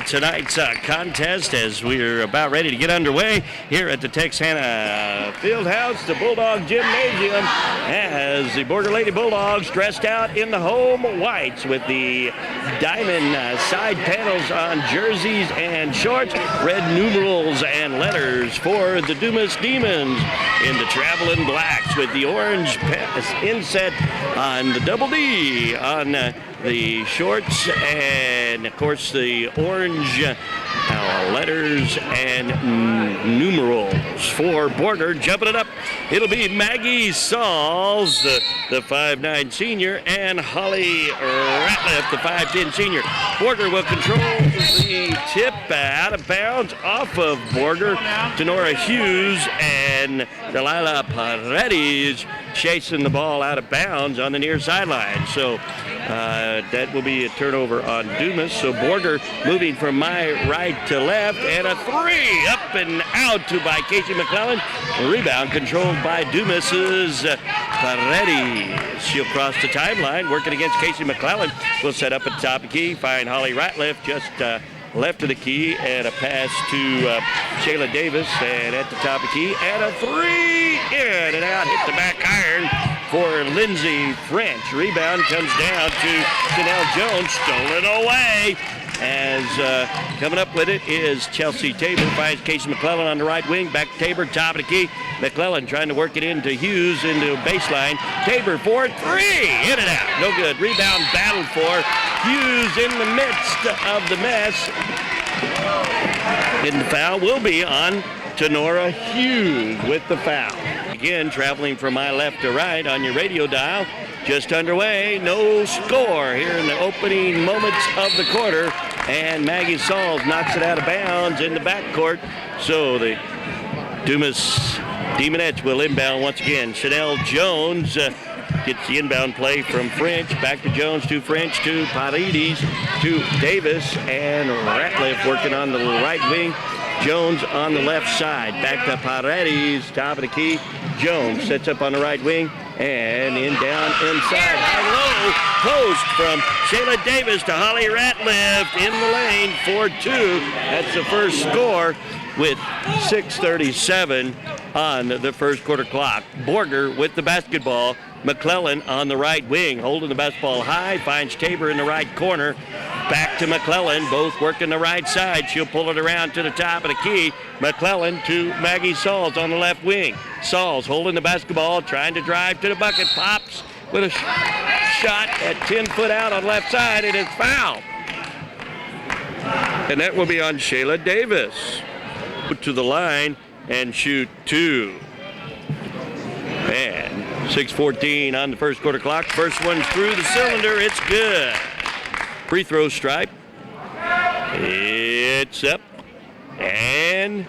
Tonight's contest, as we're about ready to get underway here at the Texana Fieldhouse, the Bulldog Gymnasium, as the Borger Lady Bulldogs dressed out in the home whites with the diamond side panels on jerseys and shorts, red numerals and letters for the Dumas Demons in the traveling blacks with the orange inset on the double D on the shorts, and of course the orange letters and numerals for Borger. Jumping it up, it'll be Maggie Sauls, the 5'9" senior, and Holly Ratliff, the 5'10" senior. Borger will control the tip out of bounds off of Borger to Nora Hughes, and Delilah Paredes chasing the ball out of bounds on the near sideline. So that will be a turnover on Dumas. So Borger moving from my right to left, and a three up up and out by Casey McClellan. Rebound controlled by Dumas' Paredes. She'll cross the timeline, working against Casey McClellan. Will set up at the top of the key, find Holly Ratliff just left of the key, and a pass to Shayla Davis, and at the top of the key, and a three, in and out, hit the back iron for Lindsay French. Rebound comes down to Chanel Jones, stolen away. As coming up with it is Chelsea Tabor, finds Casey McClellan on the right wing, back to Tabor, top of the key. McClellan trying to work it into Hughes, into baseline. Tabor for three, in and out, no good. Rebound battled for Hughes in the midst of the mess. And the foul will be on Tenora Hughes with the foul. Again, traveling from my left to right on your radio dial. Just underway, no score here in the opening moments of the quarter. And Maggie Sauls knocks it out of bounds in the backcourt. So the Dumas Demonettes will inbound once again. Chanel Jones gets the inbound play from French. Back to Jones, to French, to Paredes, to Davis, and Ratliff working on the right wing. Jones on the left side. Back to Paredes, top of the key. Jones sets up on the right wing. And in down inside, high-low post from Shayla Davis to Holly Ratliff in the lane for two. That's the first score with 6:37 on the first quarter clock. Borger with the basketball. McClellan on the right wing, holding the basketball high, finds Tabor in the right corner. Back to McClellan, both working the right side. She'll pull it around to the top of the key. McClellan to Maggie Sauls on the left wing. Sauls holding the basketball, trying to drive to the bucket. Pops with a shot at 10 foot out on left side. It is foul. And that will be on Shayla Davis. To the line and shoot two. And 6:14 on the first quarter clock. First one's through the cylinder. It's good. Free throw stripe. It's up and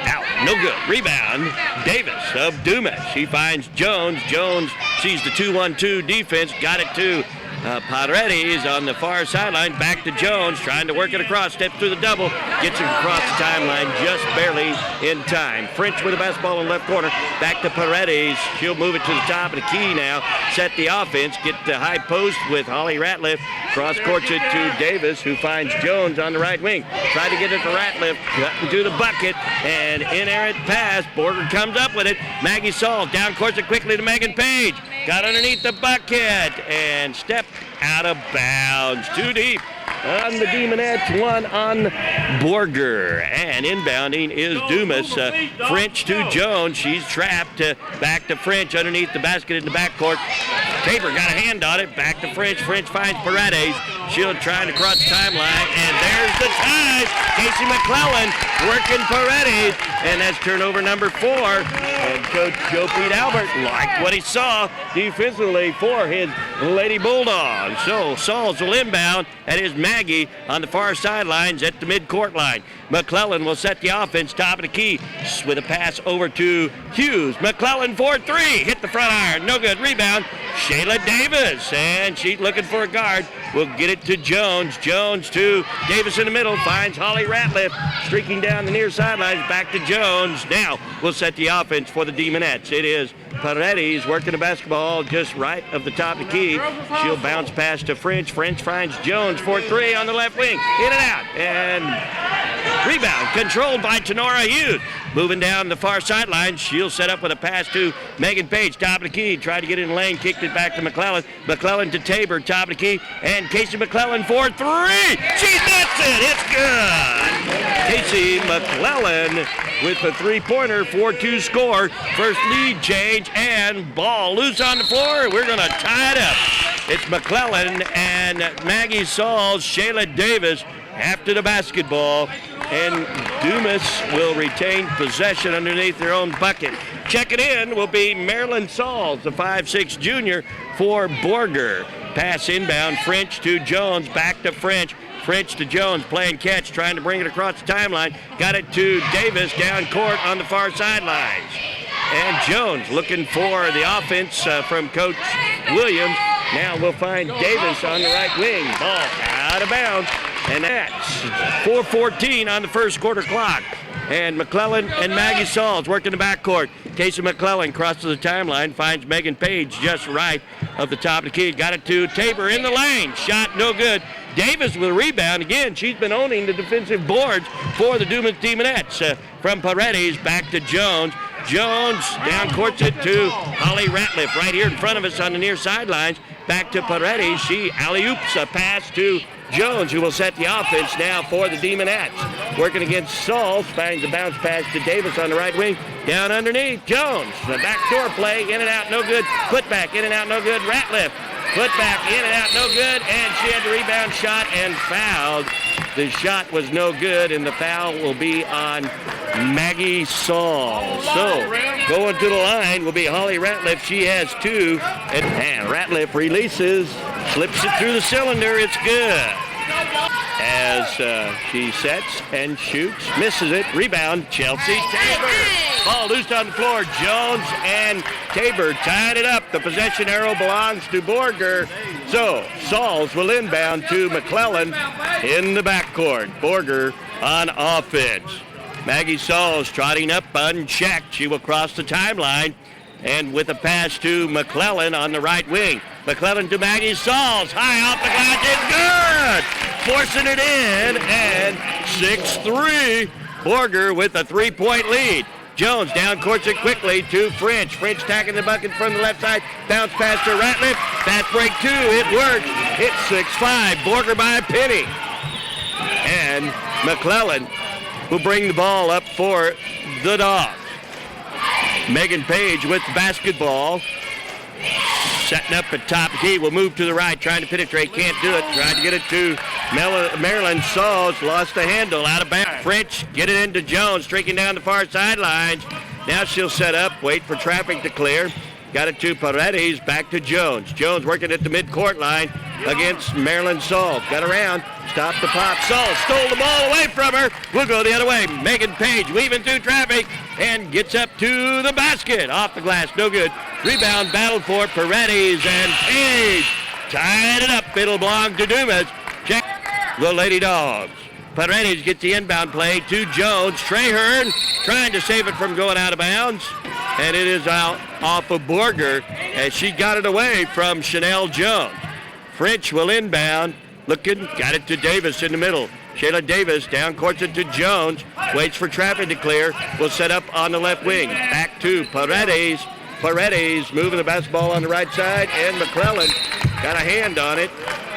out. No good. Rebound. Davis of Dumas. She finds Jones. Jones sees the 2-1-2 defense. Got it to Paredes on the far sideline. Back to Jones, trying to work it across. Steps through the double. Gets it across the timeline just barely in time. French with the basketball in the left corner. Back to Paredes. She'll move it to the top of the key now. Set the offense. Get the high post with Holly Ratliff. Cross courts it to Davis, who finds Jones on the right wing. Tried to get it to Ratliff. Got into the bucket. And inerrant pass. Borger comes up with it. Maggie Sauls down courts it quickly to Megan Page. Got underneath the bucket and stepped out of bounds. Too deep on the Demonettes, one on Borger. And inbounding is Dumas. French to Jones. She's trapped. Back to French underneath the basket in the backcourt. Tabor got a hand on it. Back to French. French finds Paredes. She'll try to cross the timeline. And there's the tie. Casey McClellan working Paredes. And that's turnover number 4. And Coach Joe Pete Albert liked what he saw defensively for his Lady Bulldogs. So Sauls will inbound. That is Maggie on the far sidelines at the midcourt line. McClellan will set the offense, top of the key, with a pass over to Hughes. McClellan for three. Hit the front iron. No good. Rebound. Shayla Davis. And she's looking for a guard. We'll get it to Jones. Jones to Davis in the middle. Finds Holly Ratliff streaking down the near sidelines. Back to Jones. Now we'll set the offense for the Demonettes. It is Paredes working the basketball just right of the top of the key. She'll bounce pass to French. French finds Jones for three on the left wing. In and out. And rebound controlled by Tenora Hughes. Moving down the far sideline. She'll set up with a pass to Megan Page. Top of the key. Tried to get in the lane. Kicked it back to McClellan. McClellan to Tabor. Top of the key. And Casey McClellan for three. She nuts it. It's good. Casey McClellan with the three-pointer, 4-2 score. First lead change and ball loose on the floor. We're going to tie it up. It's McClellan and Maggie Sauls, Shayla Davis after the basketball. And Dumas will retain possession underneath their own bucket. Checking in will be Marilyn Sauls, the 5'6 junior for Borger. Pass inbound, French to Jones, back to French. French to Jones, playing catch, trying to bring it across the timeline. Got it to Davis down court on the far sidelines. And Jones looking for the offense from Coach Williams. Now we'll find Davis on the right wing. Ball out of bounds. And that's 4:14 on the first quarter clock. And McClellan and Maggie Sauls working the backcourt. Casey McClellan crosses the timeline, finds Megan Page just right of the top of the key. Got it to Tabor in the lane. Shot no good. Davis with a rebound. Again, she's been owning the defensive boards for the Dumas Demonettes. From Paredes back to Jones. Jones down courts it to Holly Ratliff right here in front of us on the near sidelines. Back to Paredes. She alley-oops a pass to Jones, who will set the offense now for the Demonettes. Working against Sauls, finds a bounce pass to Davis on the right wing. Down underneath, Jones. The backdoor play, in and out, no good. Putback, in and out, no good. Ratliff, putback, in and out, no good. And she had the rebound shot and fouled. The shot was no good, and the foul will be on Maggie Sauls. So, going to the line will be Holly Ratliff. She has 2. And Ratliff releases, slips it through the cylinder. It's good. As she sets and shoots, misses it. Rebound, Chelsea Tabor. Ball loose on the floor. Jones and Tabor tied it up. The possession arrow belongs to Borger. So, Sauls will inbound to McClellan in the backcourt. Borger on offense. Maggie Sauls trotting up unchecked. She will cross the timeline. And with a pass to McClellan on the right wing. McClellan to Maggie Sauls. High off the glass. It's good. Forcing it in. And 6-3. Borger with a 3-point lead. Jones down courts it quickly to French. French tacking the bucket from the left side. Bounce pass to Ratliff. Fast break 2. It works. It's 6-5. Borger by a penny. And McClellan will bring the ball up for the Dogs. Megan Page with the basketball. Setting up at top key. Will move to the right. Trying to penetrate. Can't do it. Trying to get it to Maryland Sauls. Lost the handle. Out of bounds. French get it into Jones. Streaking down the far sidelines. Now she'll set up. Wait for traffic to clear. Got it to Paredes. Back to Jones. Jones working at the midcourt line against Maryland Sauls. Got around. Stop the pop. Sauls stole the ball away from her. We'll go the other way. Megan Page weaving through traffic and gets up to the basket. Off the glass. No good. Rebound battle for Paredes and Page. Tied it up. It'll belong to Dumas. Check the Lady Dogs. Paredes gets the inbound play to Jones. Trahern trying to save it from going out of bounds. And it is out off of Borger as she got it away from Chanel Jones. French will inbound. Looking, got it to Davis in the middle. Shayla Davis down courts it to Jones. Waits for traffic to clear. Will set up on the left wing. Back to Paredes. Paredes moving the basketball on the right side. And McClellan got a hand on it.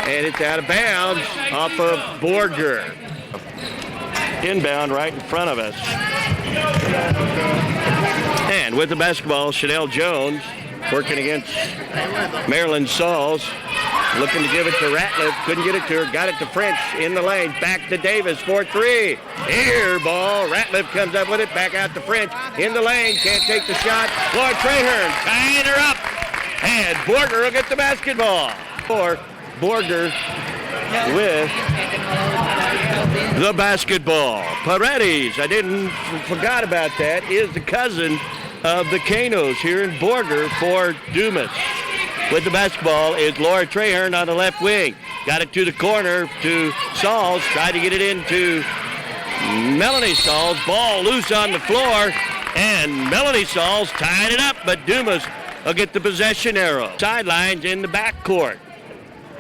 And it's out of bounds off of Borger. Inbound right in front of us. And with the basketball, Chanel Jones working against Maryland Sauls. Looking to give it to Ratliff. Couldn't get it to her. Got it to French in the lane. Back to Davis for 3. Air ball. Ratliff comes up with it. Back out to French. In the lane. Can't take the shot. Laura Trahern tying her up. And Borger will get the basketball. For Borger with the basketball. Paredes, forgot about that, is the cousin of the Canos here in Borger for Dumas. With the basketball is Laura Trahern on the left wing. Got it to the corner to Sauls. Tried to get it into Melanie Sauls. Ball loose on the floor. And Melanie Sauls tied it up, but Dumas will get the possession arrow. Sidelines in the backcourt.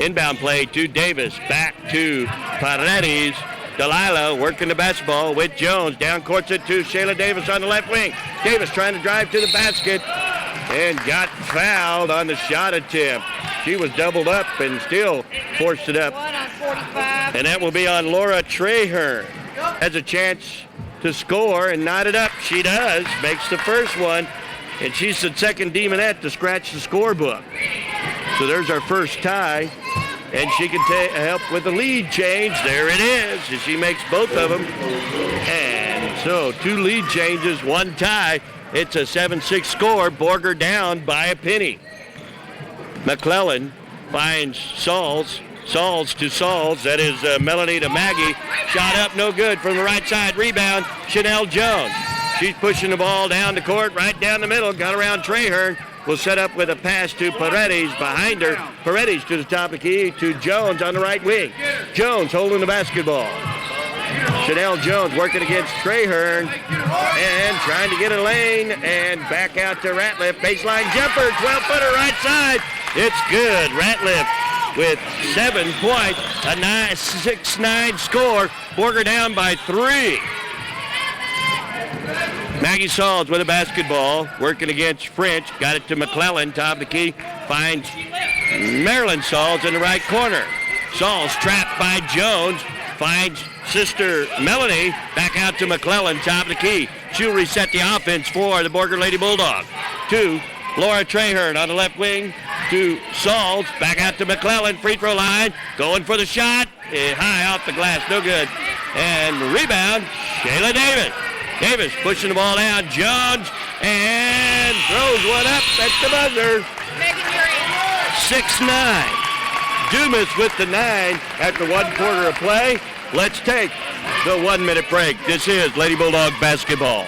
Inbound play to Davis. Back to Paredes. Delilah working the basketball with Jones. Down courts it to Shayla Davis on the left wing. Davis trying to drive to the basket and got fouled on the shot attempt. She was doubled up and still forced it up. And that will be on Laura Trahern. Has a chance to score and knot it up. She does. Makes the first one. And she's the second Demonette to scratch the scorebook. So there's our first tie. And she can help with the lead change. There it is. And she makes both of them. And so 2 lead changes, 1 tie. It's a 7-6 score. Borger down by a penny. McClellan finds Sauls. Sauls to Sauls. That is Melanie to Maggie. Shot up, no good from the right side. Rebound, Chanel Jones. She's pushing the ball down the court, right down the middle. Got around Trahern. Will set up with a pass to Paredes behind her. Paredes to the top of the key to Jones on the right wing. Jones holding the basketball. Chanel Jones working against Trahern and trying to get a lane and back out to Ratliff. Baseline jumper, 12-footer right side. It's good. Ratliff with 7 points, a 6-9 score. Borger down by 3. Maggie Sauls with a basketball, working against French. Got it to McClellan, top of the key. Finds Marilyn Sauls in the right corner. Sauls trapped by Jones. Finds sister Melanie. Back out to McClellan, top of the key. She'll reset the offense for the Borger Lady Bulldogs. To Laura Trahern on the left wing. To Sauls. Back out to McClellan. Free throw line. Going for the shot. High off the glass. No good. And rebound. Shayla Davis. Davis pushing the ball down. Jones. And throws one up. That's the buzzer. 6-9. Dumas with the 9 after 1 quarter of play. Let's take the 1-minute break. This is Lady Bulldogs basketball.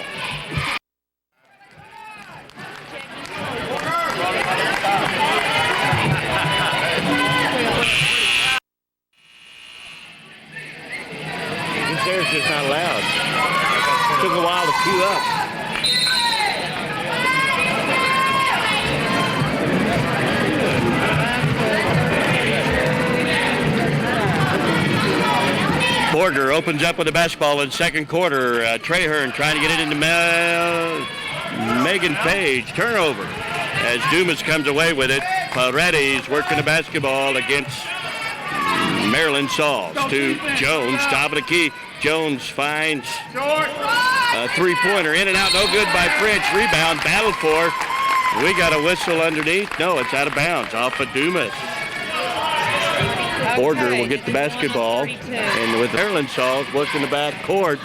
This air's just not loud. It took a while to queue up. Borger opens up with the basketball in second quarter. Trahern trying to get it into Megan Page. Turnover as Dumas comes away with it. Paredes working the basketball against Marilyn Sauls. To Jones, top of the key. Jones finds a three-pointer. In and out, no good by French. Rebound, battled for. We got a whistle underneath. No, it's out of bounds off of Dumas. Borger will get the basketball, and with Marilyn Sauls working the back court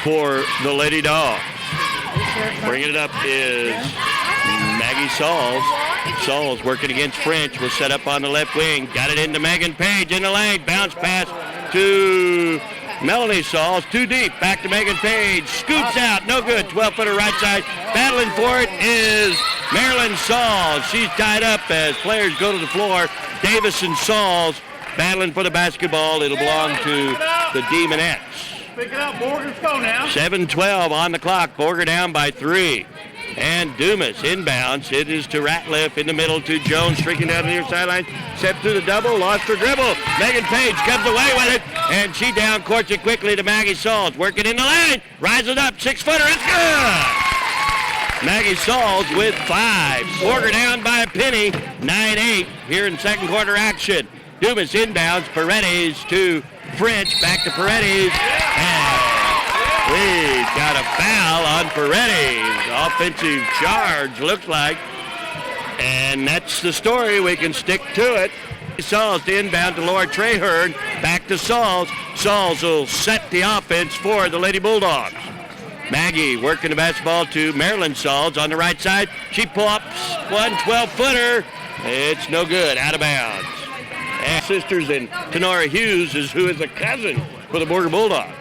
for the Lady Dogs. Bringing it up is Maggie Sauls. Sauls working against French. Was set up on the left wing. Got it into Megan Page in the lane. Bounce pass to Melanie Sauls. Too deep. Back to Megan Page. Scoops out. No good. 12-footer right side. Battling for it is Marilyn Sauls. She's tied up as players go to the floor. Davis and Sauls battling for the basketball. It'll belong to the Demonettes. Pick it up, Borger. Go now. 7:12 on the clock. Borger down by 3. And Dumas inbounds. It is to Ratliff in the middle to Jones, streaking down the near sideline. Step through the double, lost her dribble. Megan Page comes away with it, and she down courts it quickly to Maggie Sauls. Working in the lane, rises up, 6-footer, it's good! Maggie Sauls with 5. Borger down by a penny, 9-8 here in second quarter action. Dumas inbounds, Paredes to French, back to Paredes, and we've got a foul on Paredes. Offensive charge, looks like. And that's the story. We can stick to it. Sauls to inbound to Laura Trahern. Back to Sauls. Sauls will set the offense for the Lady Bulldogs. Maggie working the basketball to Marilyn Sauls on the right side. She pops one 12-footer. It's no good. Out of bounds. And sisters in Tenora Hughes who is a cousin for the Borger Bulldogs.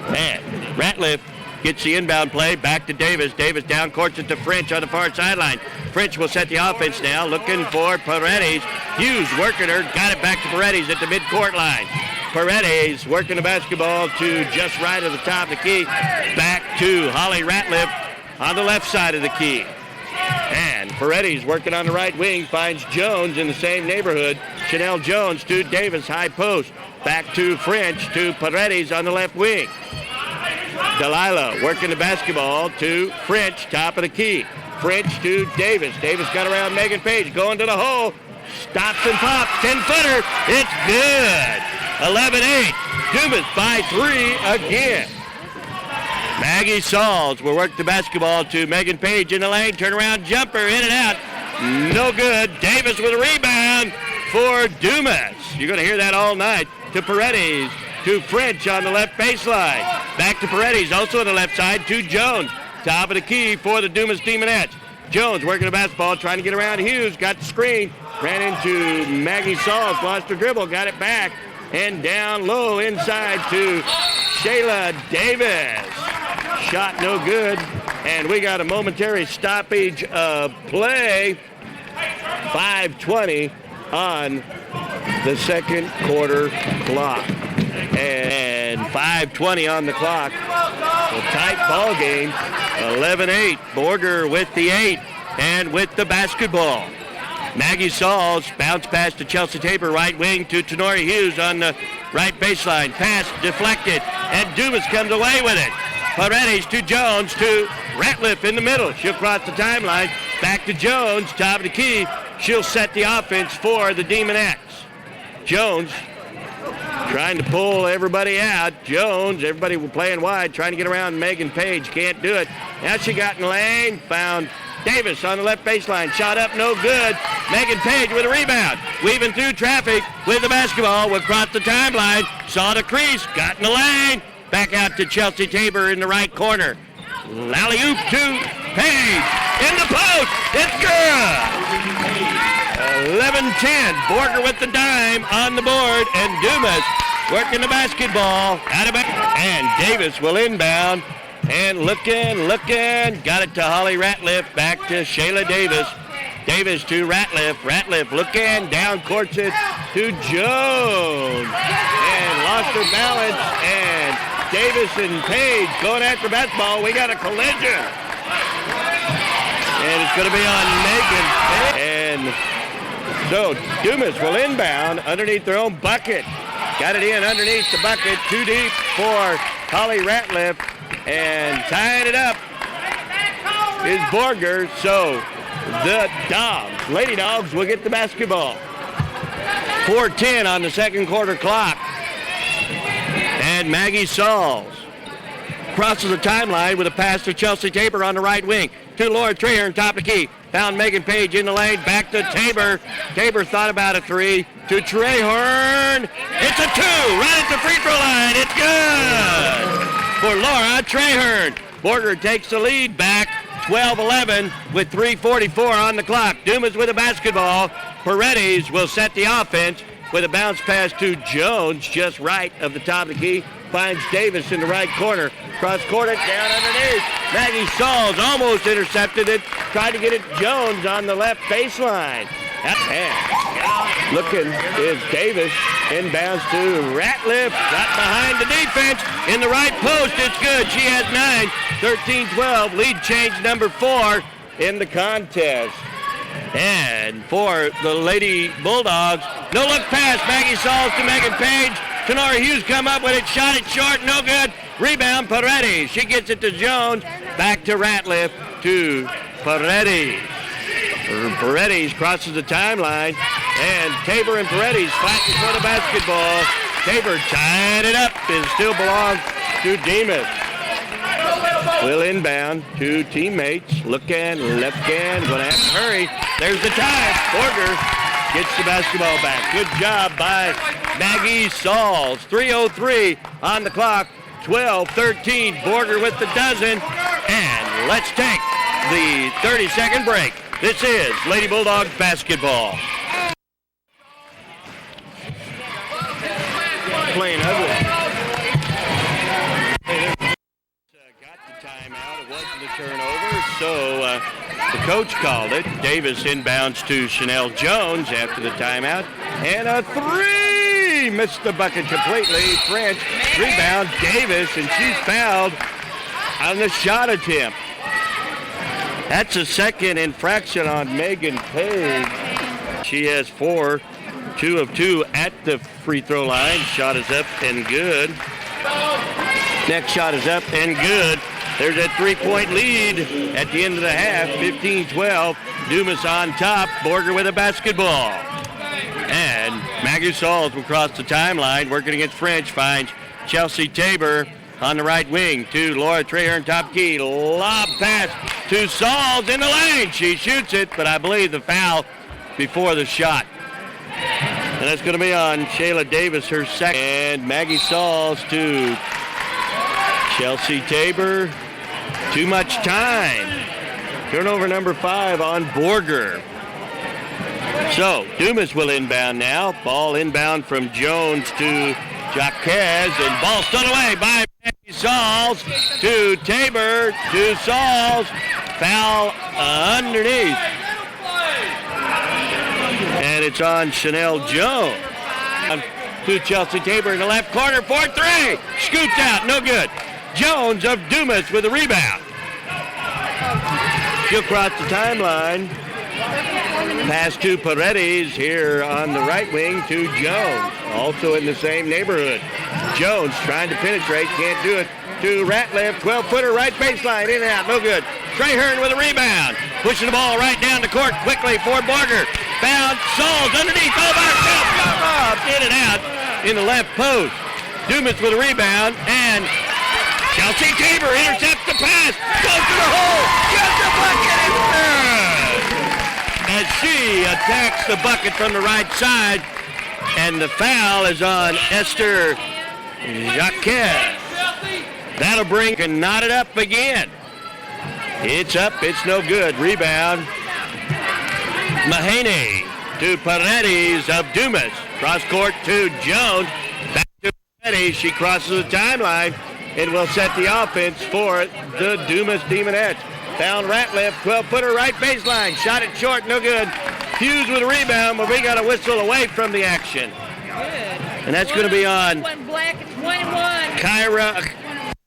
And Ratliff gets the inbound play back to Davis. Davis down courts it to French on the far sideline. French will set the offense now, looking for Paredes. Hughes working her, got it back to Paredes at the midcourt line. Paredes working the basketball to just right of the top of the key. Back to Holly Ratliff on the left side of the key. And Paredes working on the right wing, finds Jones in the same neighborhood. Chanel Jones to Davis, high post. Back to French to Paredes on the left wing. Delilah working the basketball to French, top of the key. French to Davis. Davis got around Megan Page, going to the hole. Stops and pops, 10-footer. It's good. 11-8. Dumas by 3 again. Maggie Sauls will work the basketball to Megan Page in the lane. Turnaround jumper, in and out. No good. Davis with a rebound for Dumas. You're going to hear that all night. To Paredes, to French on the left baseline. Back to Paredes, also on the left side, to Jones. Top of the key for the Dumas Demonettes. Jones working the basketball, trying to get around Hughes. Got the screen. Ran into Maggie Sauls, lost her dribble, got it back. And down low inside to Shayla Davis. Shot no good. And we got a momentary stoppage of play. 5:20 on the second quarter clock. And 5:20 on the clock. A tight ball game. 11-8. Borger with the 8 and with the basketball. Maggie Sauls bounce pass to Chelsea Tabor, right wing to Tenori Hughes on the right baseline. Pass deflected, and Dumas comes away with it. Paredes to Jones to Ratliff in the middle. She'll cross the timeline. Back to Jones, top of the key. She'll set the offense for the Demonettes. Jones trying to pull everybody out. Jones, everybody playing wide, trying to get around Megan Page. Can't do it. Now she got in the lane, found Davis on the left baseline. Shot up, no good. Megan Page with a rebound. Weaving through traffic with the basketball. Will cross the timeline. Saw the crease, got in the lane. Back out to Chelsea Tabor in the right corner. Alley-oop to Page. In the post. It's good. 11-10. Borger with the dime on the board. And Dumas working the basketball. Out of it. And Davis will inbound. And looking. Got it to Holly Ratliff. Back to Shayla Davis. Davis to Ratliff. Ratliff looking. Down courts it to Jones. And lost her balance. And Davis and Page going after basketball. We got a collision. And it's going to be on Megan. And so Dumas will inbound underneath their own bucket. Got it in underneath the bucket. Too deep for Holly Ratliff. And tying it up is Borger. So the Dogs, Lady Dogs, will get the basketball. 4:10 on the second quarter clock. And Maggie Sauls crosses the timeline with a pass to Chelsea Tabor on the right wing. To Laura Traherne, top of the key. Found Megan Page in the lane. Back to Tabor. Tabor thought about a three. To Traherne. It's a two. Right at the free throw line. It's good for Laura Traherne. Borger takes the lead back. 12-11 with 3:44 on the clock. Dumas with a basketball. Paredes will set the offense with a bounce pass to Jones, just right of the top of the key. Finds Davis in the right corner. Cross-court it, down underneath. Maggie Sauls almost intercepted it. Tried to get it Jones on the left baseline. And looking is Davis. Inbounds to Ratliff. Got behind the defense. In the right post, it's good. She has 9. 13-12. Lead change number 4 in the contest. And for the Lady Bulldogs, no look pass. Maggie Sauls to Megan Page. Tenora Hughes come up with it. Shot it short. No good. Rebound, Paredes. She gets it to Jones. Back to Ratliff to Paredes. Paredes crosses the timeline. And Tabor and Paredes fighting for the basketball. Tabor tied it up. It still belongs to Dumas. Will inbound to teammates. Looking, left hand, going to have to hurry. There's the tie. Borger gets the basketball back. Good job by Maggie Sauls. 3:03 on the clock. 12-13. Borger with the dozen. And let's take the 30-second break. This is Lady Bulldogs basketball. Playing ugly. Timeout. It wasn't a turnover, so the coach called it. Davis inbounds to Chanel Jones after the timeout. And a three! Missed the bucket completely. French rebound Davis, and she's fouled on the shot attempt. That's a second infraction on Megan Page. She has 4, 2 of 2 at the free throw line. Shot is up and good. Next shot is up and good. There's a 3-point lead at the end of the half, 15-12. Dumas on top, Borger with a basketball. And Maggie Sauls will cross the timeline, working against French, finds Chelsea Tabor on the right wing to Laura Traherne, top key. Lob pass to Sauls in the lane. She shoots it, but I believe the foul before the shot. And that's going to be on Shayla Davis, her second. And Maggie Sauls to Chelsea Tabor. Too much time. Turnover number 5 on Borger. So Dumas will inbound now. Ball inbound from Jones to Jaquez, and ball stolen away by Maggie Sauls to Tabor to Sauls. Foul underneath. And it's on Chanel Jones. to Chelsea Tabor in the left corner for three. Scoops out, no good. Jones of Dumas with a rebound. She'll cross the timeline. Pass to Paredes here on the right wing to Jones, also in the same neighborhood. Jones trying to penetrate, can't do it. To Ratliff, 12-footer, right baseline, in and out, no good. Trahern with a rebound, pushing the ball right down the court quickly for Borger. Found Sauls underneath, all by herself, in and out in the left post. Dumas with a rebound, and Chelsea Tabor intercepts the pass, goes to the hole, gets the bucket, it's good! As she attacks the bucket from the right side, and the foul is on Esther Jacquet. That'll bring and knot it up again. It's up, it's no good. Rebound. Mahaney to Paredes of Dumas. Cross court to Jones. Back to Paredes. She crosses the timeline and will set the offense for the Dumas Demonettes. Found Ratliff, 12-footer, right baseline. Shot it short, no good. Hughes with a rebound, but we got a whistle away from the action. And that's going to be on Kyra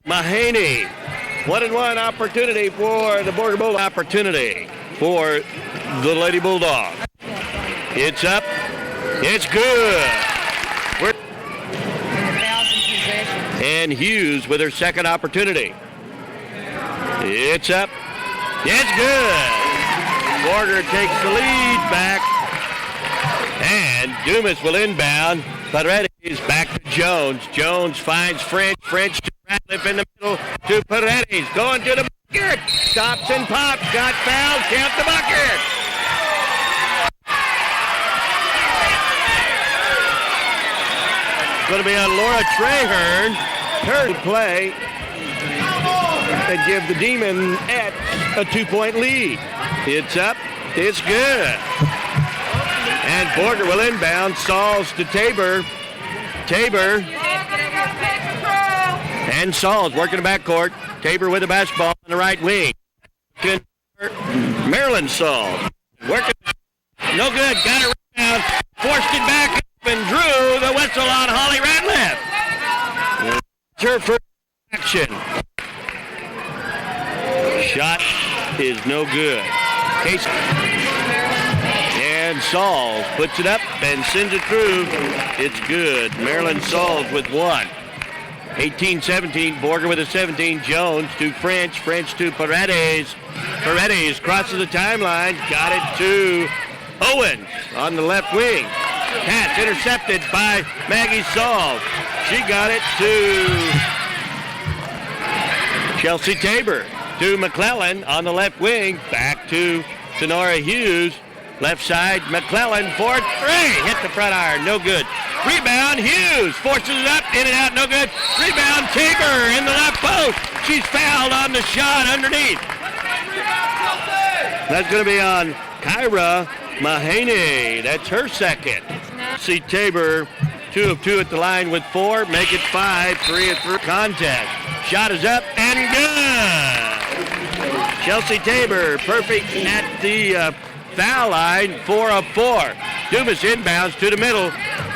Mahaney. 1-1 opportunity for the Borger Bulldogs. Opportunity for the Lady Bulldogs. It's up. It's good. And Hughes with her second opportunity. It's up. It's good. Borger takes the lead back. And Dumas will inbound. Paredes back to Jones. Jones finds French. French to Ratliff in the middle to Paredes. Going to the bucket. Stops and pops. Got fouled. Count the bucket. Going to be on Laura Trahern. Her play and give the Demonettes a 2-point lead. It's up. It's good. And Borger will inbound. Sauls to Tabor. Tabor. And Sauls working the backcourt. Tabor with the basketball on the right wing. Maryland Sauls. Working. No good. Got it rebound. Forced it back up and drew the whistle on Holly Ratliff. Her first action. Shot is no good. Case. And Sauls puts it up and sends it through. It's good. Maryland Sauls with one. 18-17. Borger with a 17. Jones to French. French to Paredes. Paredes crosses the timeline. Got it to Owens on the left wing. Pass intercepted by Maggie Sauls. She got it to Chelsea Tabor. To McClellan on the left wing. Back to Sonora Hughes. Left side, McClellan for three. Hit the front iron, no good. Rebound, Hughes forces it up, in and out, no good. Rebound, Tabor in the left post. She's fouled on the shot underneath. That's going to be on Kyra Mahaney. That's her second. See Tabor, 2 of 2 at the line with 4. Make it 5, 3 of 3 contest. Shot is up and good. Chelsea Tabor, perfect at the foul line, 4 of 4. Dumas inbounds to the middle.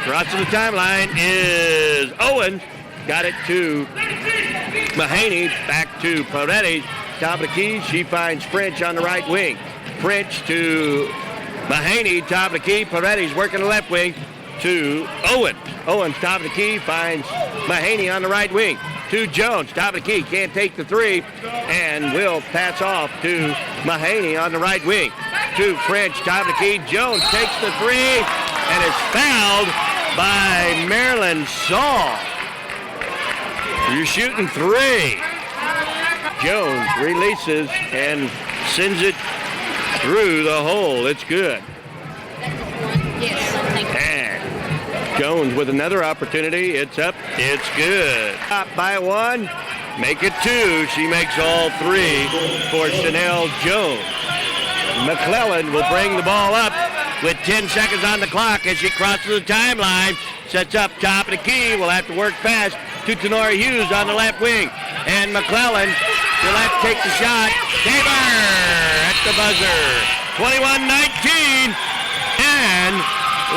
Crossing the timeline is Owens. Got it to Mahaney. Back to Paredes. Top of the key. She finds French on the right wing. French to Mahaney. Top of the key. Paredes working the left wing to Owens. Owens top of the key. Finds Mahaney on the right wing. To Jones, top of the key, can't take the three, and will pass off to Mahaney on the right wing. To French, top of the key, Jones takes the three, and is fouled by Maryland Saul. You're shooting 3. Jones releases and sends it through the hole. It's good. And Jones with another opportunity. It's up. It's good. Up by 1. Make it 2. She makes all 3 for Chanel Jones. McClellan will bring the ball up with 10 seconds on the clock as she crosses the timeline. Sets up top of the key. Will have to work fast to Tenora Hughes on the left wing. And McClellan will have to take the shot. Tabor at the buzzer. 21-19. And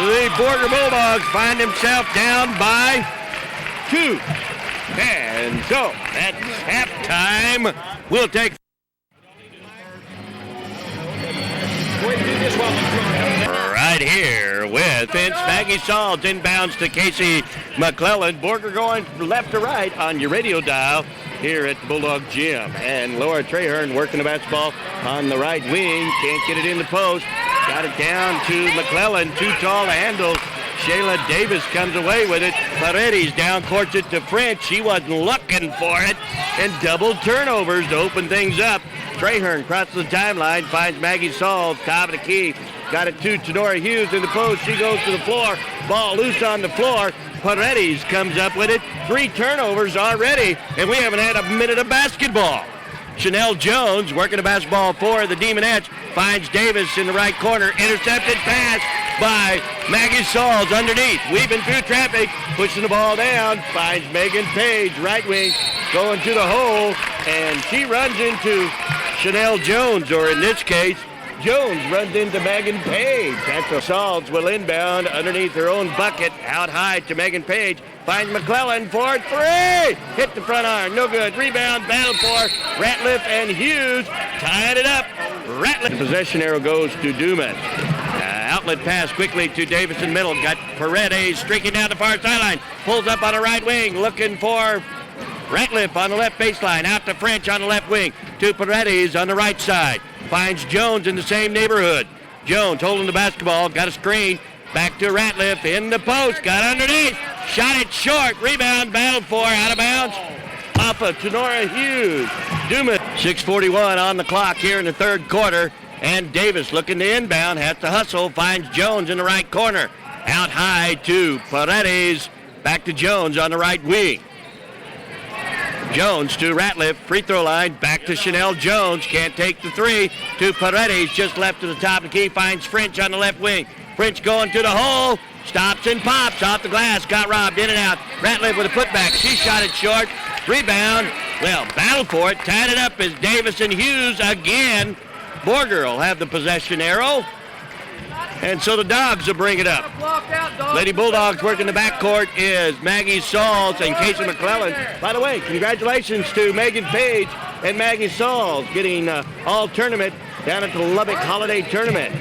the Borger Bulldogs find himself down by 2. And so that's halftime. We'll take right here with Vince. Maggie Salls inbounds to Casey McClellan. Borger going left to right on your radio dial here at the Bulldog Gym. And Laura Trahern working the basketball on the right wing. Can't get it in the post. Got it down to McClellan. Too tall to handle. Shayla Davis comes away with it. Paredes down courts it to French. She wasn't looking for it. And double turnovers to open things up. Trahern crosses the timeline, finds Maggie Salls, top of the key. Got it to Tenora Hughes in the post. She goes to the floor. Ball loose on the floor. Paredes comes up with it. 3 turnovers already, and we haven't had a minute of basketball. Chanel Jones working the basketball for the Demonettes. Finds Davis in the right corner. Intercepted pass by Maggie Salls underneath. Weaving through traffic. Pushing the ball down. Finds Megan Page, right wing. Going to the hole. And she runs into Chanel Jones, or in this case, Jones runs into Megan Page. That's what Salls will inbound underneath her own bucket. Out high to Megan Page. Finds McClellan for 3. Hit the front iron. No good. Rebound. Battle for Ratliff and Hughes. Tied it up. Ratliff. The possession arrow goes to Dumas. Outlet pass quickly to Davis in middle. Got Paredes streaking down the far sideline. Pulls up on the right wing. Looking for Ratliff on the left baseline. Out to French on the left wing. To Paredes on the right side. Finds Jones in the same neighborhood. Jones holding the basketball. Got a screen. Back to Ratliff in the post. Got underneath. Shot it short. Rebound. Battled for. Out of bounds. Off of Tenora Hughes. Dumas. 6:41 on the clock here in the third quarter. And Davis looking to inbound. Has to hustle. Finds Jones in the right corner. Out high to Paredes. Back to Jones on the right wing. Jones to Ratliff, free throw line, back to Chanel Jones, can't take the 3, to Paredes, just left to the top of the key, finds French on the left wing. French going to the hole, stops and pops off the glass, got robbed, in and out. Ratliff with a putback, she shot it short, rebound, well, battle for it, tied it up as Davis and Hughes again. Borger will have the possession arrow. And so the Dogs will bring it up. Lady Bulldogs working the backcourt is Maggie Salls and Casey McClellan. By the way, congratulations to Megan Page and Maggie Salls getting all tournament down at the Lubbock Holiday Tournament.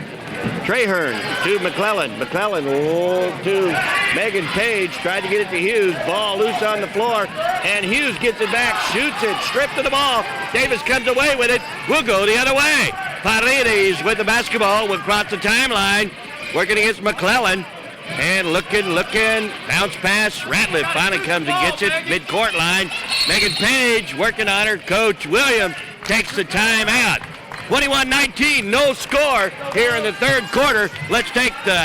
Trahern to McClellan. McClellan to Megan Page. Tried to get it to Hughes. Ball loose on the floor. And Hughes gets it back. Shoots it. Stripped of the ball. Davis comes away with it. We'll go the other way. Paredes with the basketball. Will cross the timeline. Working against McClellan. And looking. Bounce pass. Ratliff finally comes and gets it. Mid-court line. Megan Page working on her. Coach Williams takes the timeout. 21-19, no score here in the third quarter. Let's take the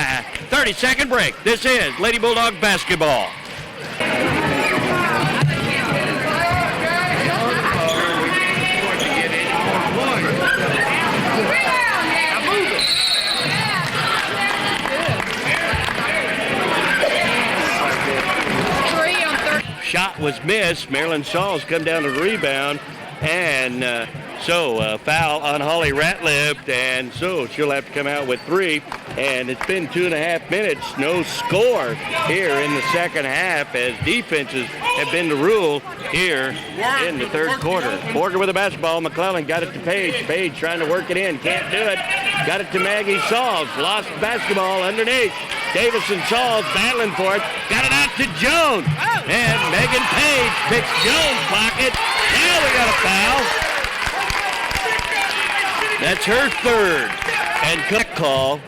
30-second break. This is Lady Bulldogs basketball. Shot was missed. Marilyn Salls come down to the rebound, and so foul on Holly Ratliff, and so she'll have to come out with 3. And it's been 2.5 minutes, no score here in the second half, as defenses have been the rule here in the third quarter. Borger with the basketball. McClellan got it to Page. Page trying to work it in, can't do it. Got it to Maggie Salls. Lost the basketball underneath. Davis and Salls battling for it. Got it out to Jones. And Megan Page picks Jones' pocket. Now we got a foul. That's her third. And cut call.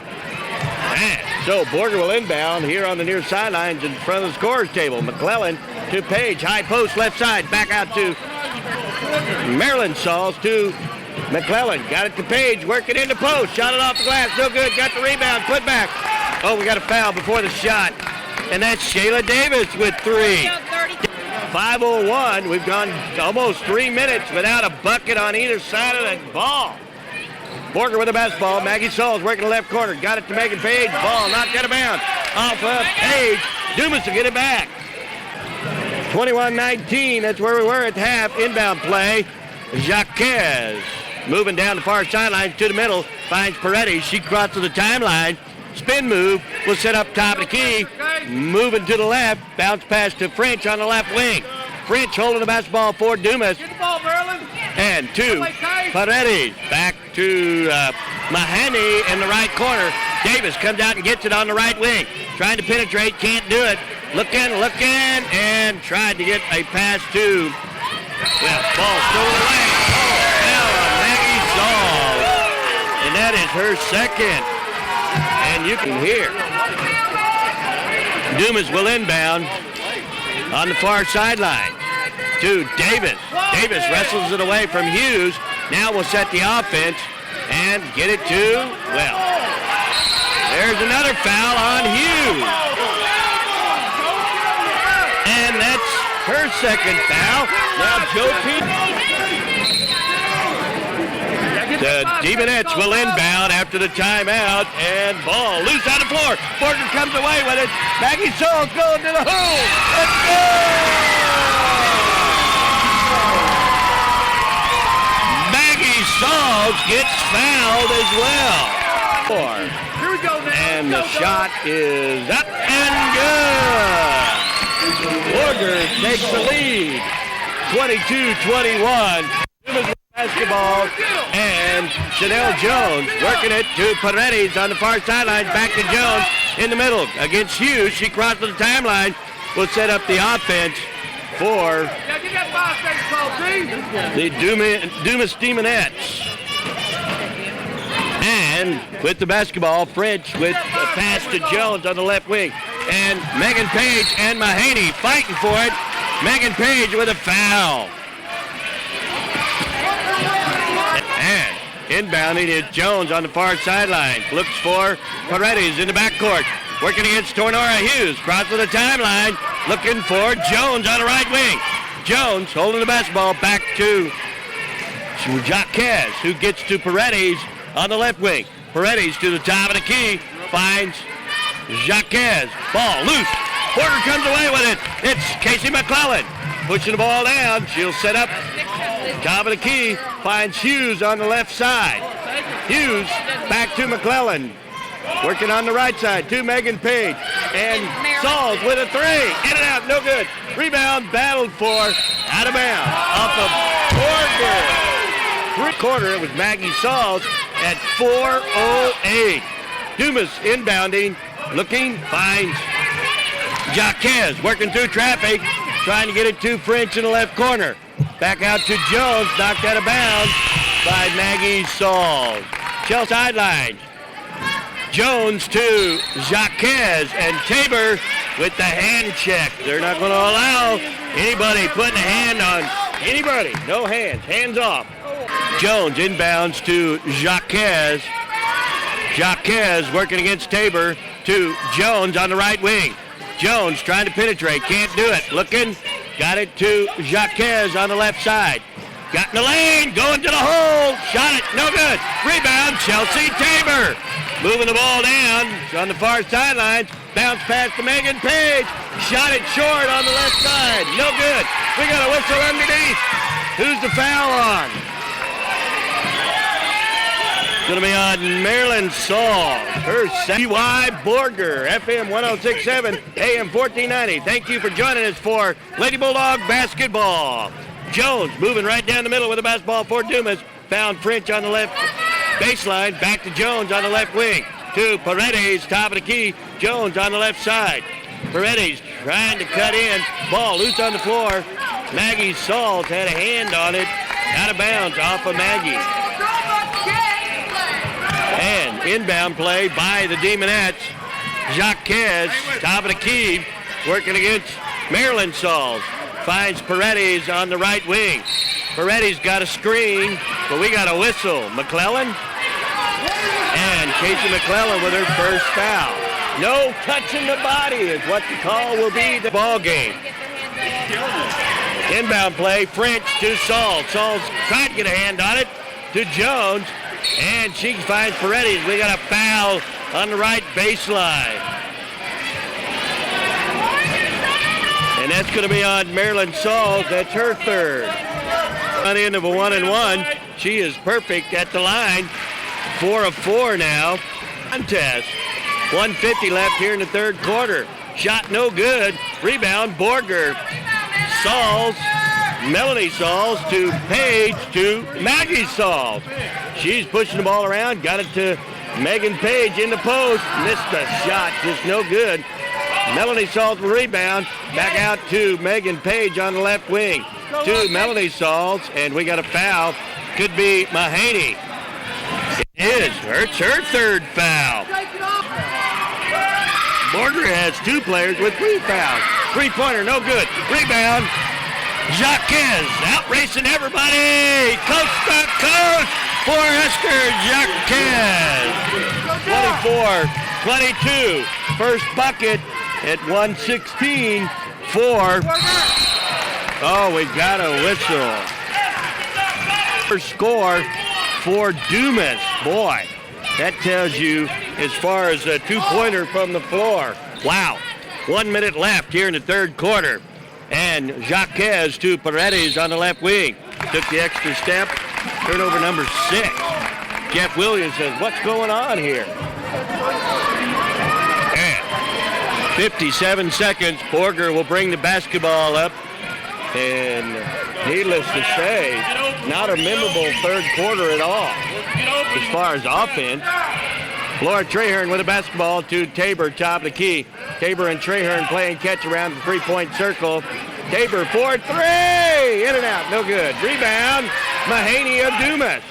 And so Borger will inbound here on the near sidelines in front of the scorer's table. McClellan to Page. High post left side. Back out to Marilyn Salls to McClellan. Got it to Page. Working into post. Shot it off the glass. No good. Got the rebound. Put back. Oh, we got a foul before the shot. And that's Shayla Davis with 3. 5:01. We've gone almost 3 minutes without a bucket on either side of that ball. Borger with the basketball. Maggie Salls working the left corner. Got it to Megan Page. Ball knocked out of bounds. Off of Page. Dumas to get it back. 21-19. That's where we were at half. Inbound play. Jaquez moving down the far sideline to the middle. Finds Paredes. She crosses the timeline. spin move, will set up top of the key, moving to the left, bounce pass to French on the left wing. French holding the basketball for Dumas. Get the ball, Maryland. And to Paredes. Back to Mahoney in the right corner. Davis comes out and gets it on the right wing. Trying to penetrate, can't do it. Looking, and tried to get a pass to, ball stolen away. Now Maggie Saul. And that is her second. And you can hear Dumas will inbound on the far sideline to Davis. Davis wrestles it away from Hughes. Now we'll set the offense and get it to, there's another foul on Hughes. And that's her second foul. Now Joe The Demonettes will inbound after the timeout, and ball loose on the floor. Borger comes away with it. Maggie Saul going to the hole. Let's go! Maggie Saul gets fouled as well. Here we go now. And the shot is up and good. Borger takes the lead, 22-21. Basketball, and Chanel Jones working it to Paredes on the far sideline. Back to Jones in the middle against Hughes. She crosses the timeline. Will set up the offense for the Dumas Demonettes. And with the basketball, French with a pass to Jones on the left wing. And Megan Page and Mahaney fighting for it. Megan Page with a foul. And inbounding is Jones on the far sideline. Looks for Paredes in the backcourt. Working against Tornora Hughes. Crosses the timeline. Looking for Jones on the right wing. Jones holding the basketball back to Jaquez, who gets to Paredes on the left wing. Paredes to the top of the key. Finds Jaquez. Ball loose. Porter comes away with it. It's Casey McClellan. Pushing the ball down. She'll set up top of the key. Finds Hughes on the left side. Hughes back to McClellan. Working on the right side to Megan Page. And Sauls with a three. In and out. No good. Rebound battled for. Out of bounds. Off of Borger. Three-quarter. It was Maggie Sauls at 4:08. Dumas inbounding. Looking. Finds Jaquez. Working through traffic. Trying to get it to French in the left corner. Back out to Jones, knocked out of bounds by Maggie Sauls. Shell sideline. Jones to Jaquez, and Tabor with the hand check. They're not going to allow anybody putting a hand on anybody. No hands. Hands off. Jones inbounds to Jaquez. Jaquez working against Tabor to Jones on the right wing. Jones trying to penetrate. Can't do it. Looking. Got it to Jaquez on the left side. Got in the lane. Going to the hole. Shot it. No good. Rebound. Chelsea Tabor. Moving the ball down. It's on the far sidelines. Bounce pass to Megan Page. Shot it short on the left side. No good. We got a whistle underneath. Who's the foul on? Going to be on Marilyn Saul. Her CY Borger, FM 106.7, AM 1490. Thank you for joining us for Lady Bulldog Basketball. Jones moving right down the middle with the basketball for Dumas. Found French on the left baseline. Back to Jones on the left wing. To Paredes, top of the key. Jones on the left side. Paredes trying to cut in. Ball loose on the floor. Maggie Sauls had a hand on it. Out of bounds off of Maggie. And inbound play by the Demonettes. Jaquez, top of the key, working against Marilyn Sauls. Finds Paredes on the right wing. Paredes got a screen, but we got a whistle. McClellan. And Casey McClellan with her first foul. No touching the body is what the call will be the ball game. Inbound play, French to Sauls. Sauls tried to get a hand on it to Jones. And she finds Paredes. We got a foul on the right baseline. And that's going to be on Marilyn Sauls. That's her third. On the end of a 1-and-1. She is perfect at the line. 4 of 4 now. Contest. 1:50 left here in the third quarter. Shot no good. Rebound, Borger. Sauls, Melanie Sauls to Paige to Maggie Sauls. She's pushing the ball around. Got it to Megan Page in the post. Missed the shot. Just no good. Melanie Sauls will rebound. Back out to Megan Page on the left wing. To Melanie Sauls. And we got a foul. Could be Mahaney. It is. It's her third foul. Borger has 2 players with 3 fouls. Three-pointer, no good. Rebound. Jaquez out racing everybody. Coast to coast for Esther Jaquez. 24-22. First bucket at 1:16 for. Oh, we got a whistle. First score for Dumas. Boy, that tells you as far as a 2-pointer from the floor. Wow. 1 minute left here in the third quarter. And Jaquez to Paredes on the left wing. Took the extra step. Turnover number 6. Jeff Williams says, what's going on here? And 57 seconds. Borger will bring the basketball up. And needless to say, not a memorable third quarter at all as far as offense. Laura Trahern with the basketball to Tabor, top of the key. Tabor and Trahern playing catch around the three-point circle. Tabor for 3! In and out, no good. Rebound, Mahaney of Dumas.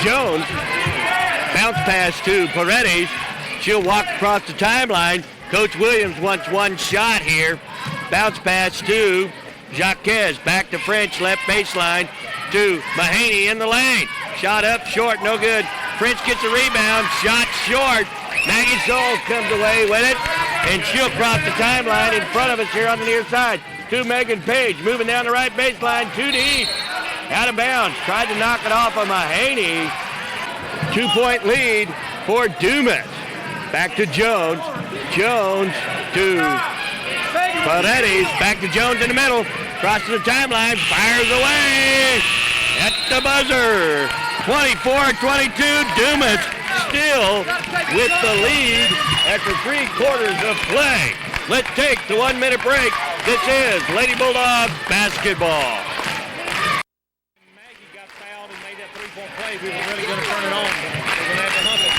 Jones, bounce pass to Paredes. She'll walk across the timeline. Coach Williams wants one shot here. Bounce pass to Jaquez. Back to French, left baseline to Mahaney in the lane. Shot up, short, no good. French gets a rebound, shot short. Maggie Sauls comes away with it, and she'll cross the timeline in front of us here on the near side. To Megan Page, moving down the right baseline, 2 deep. Out of bounds, tried to knock it off of Mahaney. 2-point lead for Dumas. Back to Jones. Jones to Paredes. Back to Jones in the middle. Crosses the timeline, fires away. At the buzzer. 24-22, Dumas still with the lead after 3 quarters of play. Let's take the 1-minute break. This is Lady Bulldogs Basketball. Maggie got fouled and made that 3-point play. We were really going to turn it on. We're going to have to hump it.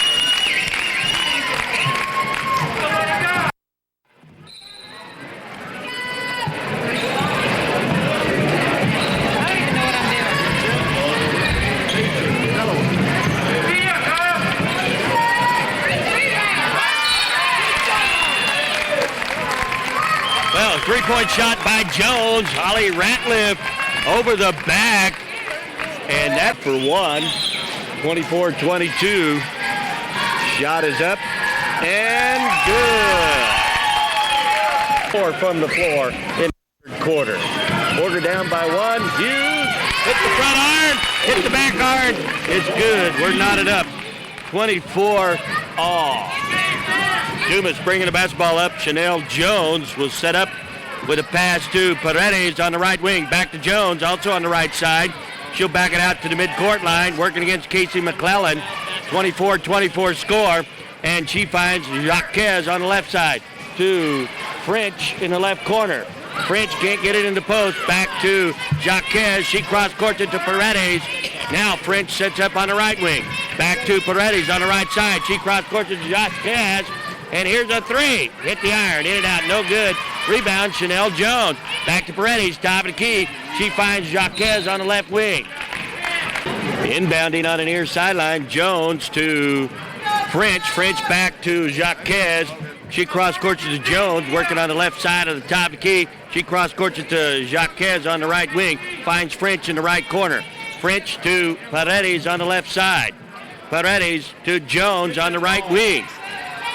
Well, 3-point shot by Jones. Holly Ratliff over the back. And that for 1. 24-22. Shot is up and good. 4 from the floor in the third quarter. Borger down by 1. Hughes hit the front iron, hit the back iron. It's good. We're knotted up. 24 all. Dumas bringing the basketball up. Chanel Jones will set up with a pass to Paredes on the right wing. Back to Jones, also on the right side. She'll back it out to the midcourt line, working against Casey McClellan. 24-24 score, and she finds Jaquez on the left side to French in the left corner. French can't get it in the post. Back to Jaquez. She cross-courts it to Paredes. Now French sets up on the right wing. Back to Paredes on the right side. She cross-courts it to Jaquez. And here's a 3. Hit the iron. In and out. No good. Rebound, Chanel Jones. Back to Paredes. Top of the key. She finds Jaquez on the left wing. Inbounding on the near sideline. Jones to French. French back to Jaquez. She cross-courts it to Jones. Working on the left side of the top of the key. She cross-courts it to Jaquez on the right wing. Finds French in the right corner. French to Paredes on the left side. Paredes to Jones on the right wing.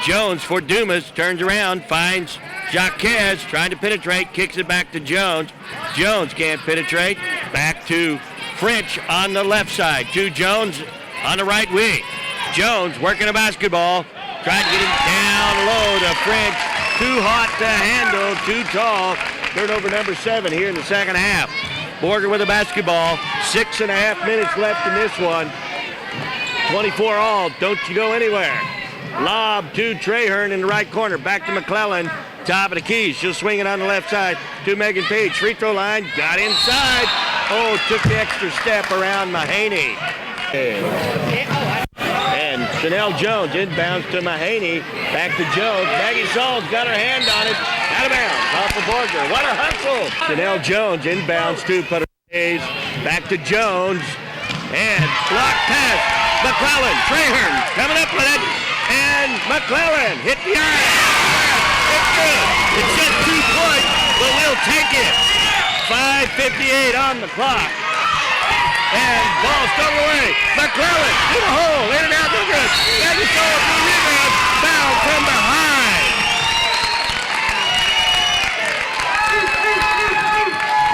Jones for Dumas, turns around, finds Jaquez, trying to penetrate, kicks it back to Jones. Jones can't penetrate. Back to French on the left side. To Jones on the right wing. Jones working a basketball, trying to get him down low to French. Too hot to handle, too tall. Turnover number 7 here in the second half. Borger with the basketball. 6.5 minutes left in this one. 24 all. Don't you go anywhere. Lob to Trahern in the right corner. Back to McClellan. Top of the key. She'll swing it on the left side to Megan Page. Free throw line. Got inside. Oh, took the extra step around Mahaney. And Chanel Jones inbounds to Mahaney. Back to Jones. Maggie Saul's got her hand on it. Out of bounds. Off of Borger. What a hustle. Chanel Jones inbounds to Paredes. Back to Jones. And block pass. McClellan. Trahern coming up with it. And McClellan hit the iron. It's good. It's just 2 points, but we'll take it. 5:58 on the clock. And ball stolen away. McClellan to the hole. In and out, no good. Maggie Saul for the rebound. Foul from behind.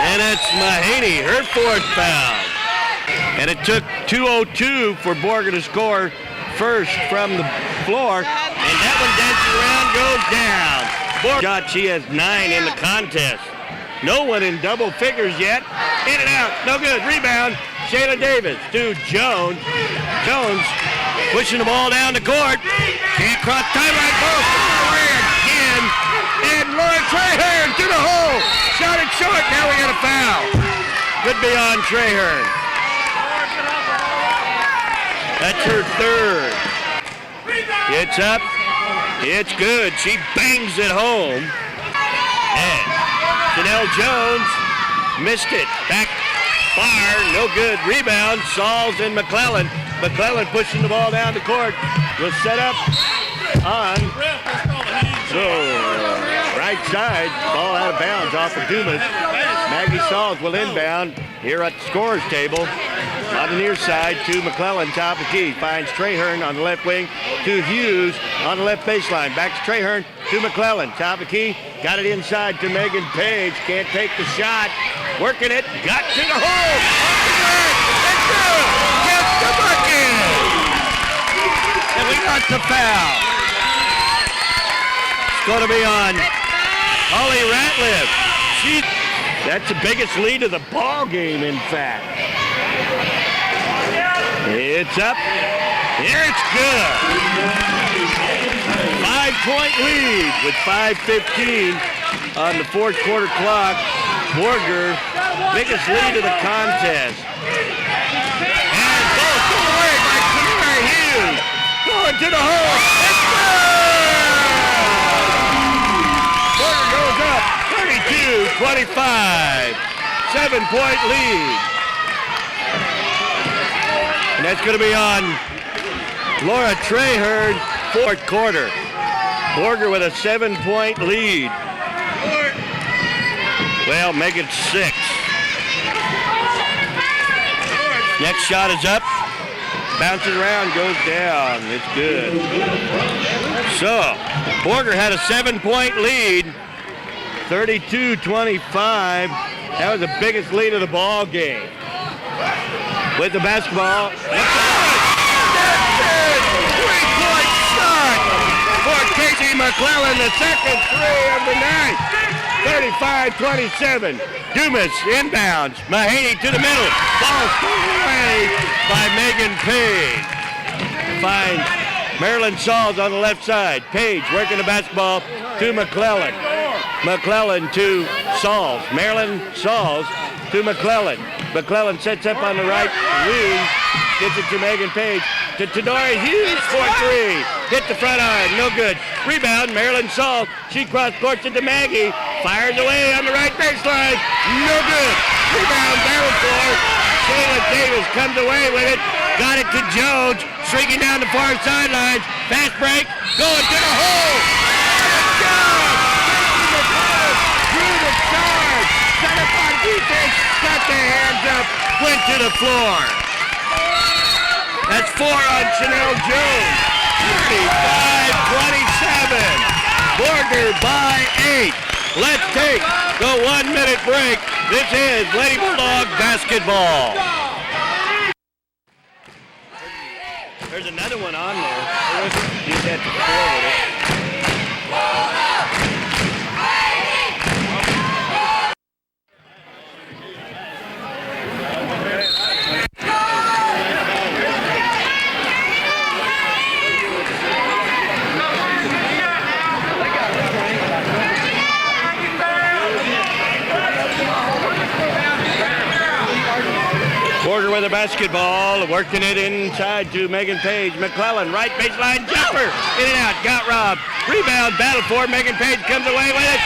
And it's Mahaney, her 4th foul. And it took 2:02 for Borger to score first from the floor. And that one dances around, goes down. Borger shot, she has 9 in the contest. No one in double figures yet. In and out, no good. Rebound, Shayla Davis to Jones. Jones pushing the ball down the court. Can't cross timeline. Ball away again. And Laura Trahern to the hole. Shot it short. Now we got a foul. Could be on Trahern. That's her 3rd. It's up. It's good. She bangs it home. And Chanel Jones missed it. Back far. No good. Rebound. Sauls and McClellan. McClellan pushing the ball down the court. Will set up on. So, right side. Ball out of bounds off of Dumas. Maggie Sauls will inbound here at the scorer's table. On the near side to McClellan, top of the key. Finds Trahern on the left wing to Hughes on the left baseline. Back to Trahern to McClellan, top of the key. Got it inside to Megan Page. Can't take the shot. Working it. Got to the hole. It's good. Gets the bucket. And we got the foul. It's going to be on Holly Ratliff. That's the biggest lead of the ball game, in fact. It's up. It's good. 5-point lead with 5:15 on the 4th quarter clock. Borger, biggest lead of the contest. And ball thrown away by Tamara Hughes. Going to the hole. It's good. Borger goes up 32-25. 7-point lead. And that's going to be on Laura Trahern, 4th quarter. Borger with a 7-point lead. Well, make it 6. Next shot is up. Bounces around, goes down. It's good. So, Borger had a 7-point lead. 32-25. That was the biggest lead of the ball game. With the basketball. Three-point shot for Casey McClellan, the second 3 of the night. 35-27. Dumas inbounds. Mahaney to the middle. Ball stolen away by Megan Page. Finds Marilyn Sauls on the left side. Page working the basketball to McClellan. McClellan to Sauls. Marilyn Sauls to McClellan. McClellan sets up on the right wing. Gets it to Megan Page. To Tadora Hughes for 3. Hit the front iron. No good. Rebound. Marilyn Sauls. She cross court to Maggie. Fires away on the right baseline. No good. Rebound. Barrel floor. Shayla Davis comes away with it. Got it to Jones. Streaking down the far sidelines. Fast break. Going to the hole. Good job. Through the charge. Set up on defense. Got their hands up. Went to the floor. That's 4 on Chanel Jones. 35-27. Borger by 8. Let's take the 1-minute break. This is Lady Bulldog Basketball. There's another one on there. You had to forward it. Borger with a basketball, working it inside to Megan Page. McClellan, right baseline jumper, in and out, got robbed. Rebound, battle for Megan Page, comes away with it.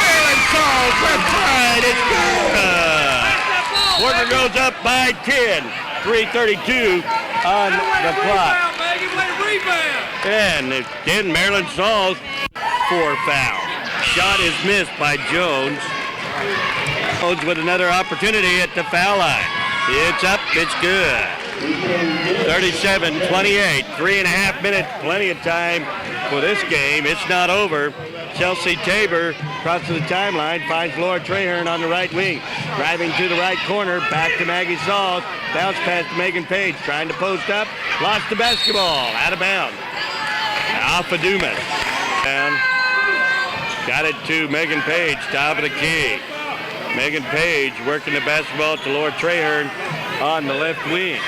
Maryland falls, left side, it's good. Borger goes up by 10, 3:32 on the clock. And then Maryland Falls, 4 foul. Shot is missed by Jones. Jones with another opportunity at the foul line. It's up, it's good. 37-28, 3.5 minutes, plenty of time for this game. It's not over. Chelsea Tabor crosses the timeline, finds Laura Trahern on the right wing. Driving to the right corner, back to Maggie Sauls. Bounce pass to Megan Page, trying to post up. Lost the basketball, out of bounds. Off of Dumas. And got it to Megan Page, top of the key. Megan Page working the basketball to Laura Trahern on the left wing.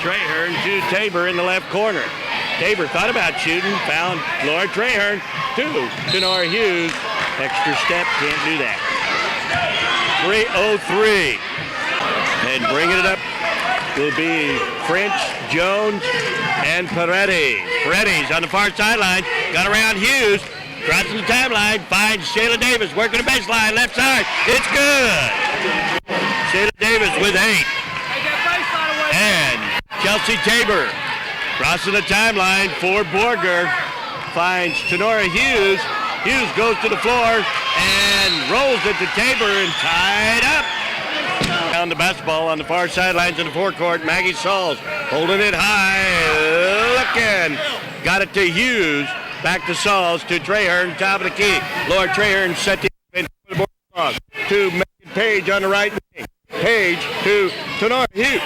Trahern to Tabor in the left corner. Tabor thought about shooting, found Laura Trahern to Tenora Hughes. Extra step, can't do that. 3:03. And bringing it up will be French, Jones, and Paredes. Paredes on the far sideline, got around Hughes. Crossing the timeline, finds Shayla Davis working the baseline, left side. It's good. Shayla Davis with 8. And Chelsea Tabor crossing the timeline for Borger. Finds Tenora Hughes. Hughes goes to the floor and rolls it to Tabor and tied up. Down the basketball on the far sidelines in the forecourt. Maggie Sauls holding it high. Looking. Got it to Hughes. Back to Sauls, to Trahern, top of the key. Laura Trahern set the Bulldogs to Megan Page on the right wing. Page to Tenora Hughes.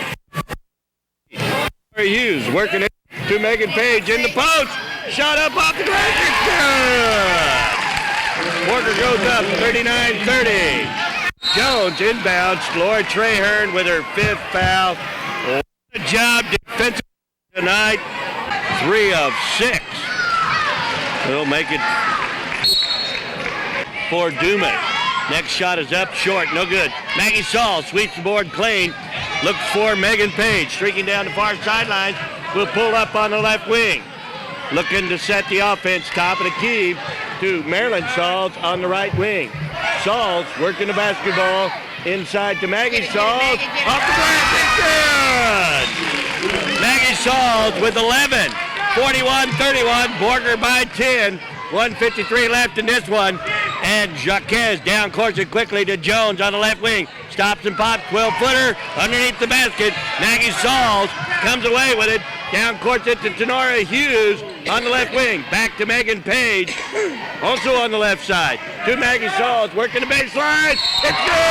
Tenora Hughes working it to Megan Page in the post. Shot up off the glass. It's good. Borger goes up 39-30. Jones inbounds. Laura Trahern with her 5th foul. What a job defensively tonight. 3 of 6. They'll make it for Dumas. Next shot is up, short, no good. Maggie Saul sweeps the board clean. Looks for Megan Page, streaking down the far sidelines. Will pull up on the left wing. Looking to set the offense, top of the key to Maryland Sauls on the right wing. Sauls working the basketball inside to Maggie Sauls. Off the glass, it's good! Maggie Sauls with 11. 41-31, Borger by 10. 1:53 left in this one. And Jaquez down course it quickly to Jones on the left wing. Stops and pops, 12-footer underneath the basket. Maggie Sauls comes away with it. Down court it to Tenora Hughes on the left wing. Back to Megan Page, also on the left side. To Maggie Sauls, working the baseline. It's good!